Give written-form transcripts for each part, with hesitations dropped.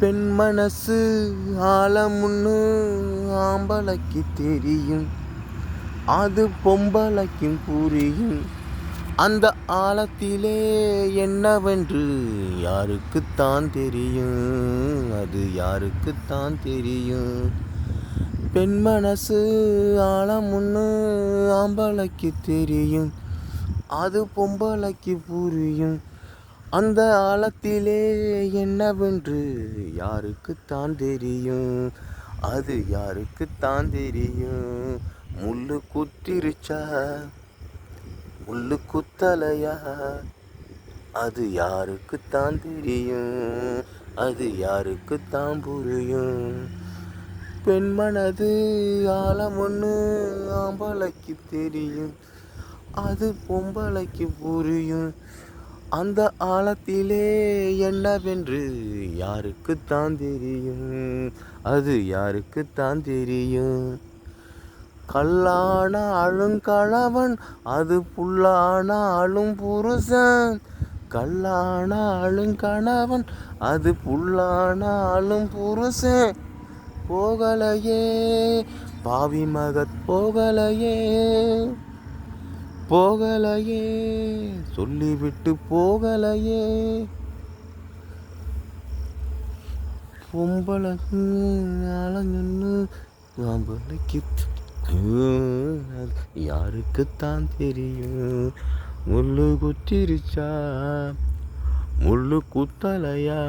பெண் மனசு ஆழமுன்னு ஆம்பளைக்கு தெரியும், அது பொம்பளைக்கும் புரியும். அந்த ஆழத்திலே என்னவென்று யாருக்குத்தான் தெரியும், அது யாருக்குத்தான் தெரியும். பெண் மனசு ஆழமுன்னு ஆம்பளைக்கு தெரியும், அது பொம்பளைக்கு புரியும். அந்த ஆழத்திலே என்னவென்று யாருக்குத்தான் தெரியும், அது யாருக்குத்தான் தெரியும். முள்ளு குத்திருச்சா முள்ளு குத்தலையா, அது யாருக்குத்தான் தெரியும், அது யாருக்குத்தான் புரியும். பெண் மனது ஆழமொன்று ஆம்பளைக்கு தெரியும், அது பொம்பளைக்கு புரியும். அந்த ஆழத்திலே என்னவென்று யாருக்குத்தான் தெரியும், அது யாருக்குத்தான் தெரியும். கல்லான அழுங்கணவன், அது புல்லான அழும் புருஷன். கல்லான அழுங்கணவன், அது புல்லான அழும் புருஷன். போகலையே பாவி மகத் போகலையே, போகலையே சொல்லிவிட்டு போகலையே. பொம்பளைக்கு அழகுன்னு ஆம்பளைக்கு யாருக்குத்தான் தெரியும். முள்ளு குத்திருச்சா முள்ளு குத்தலையா,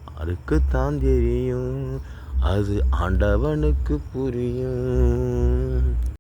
யாருக்குத்தான் தெரியும், அது ஆண்டவனுக்கு புரியும்.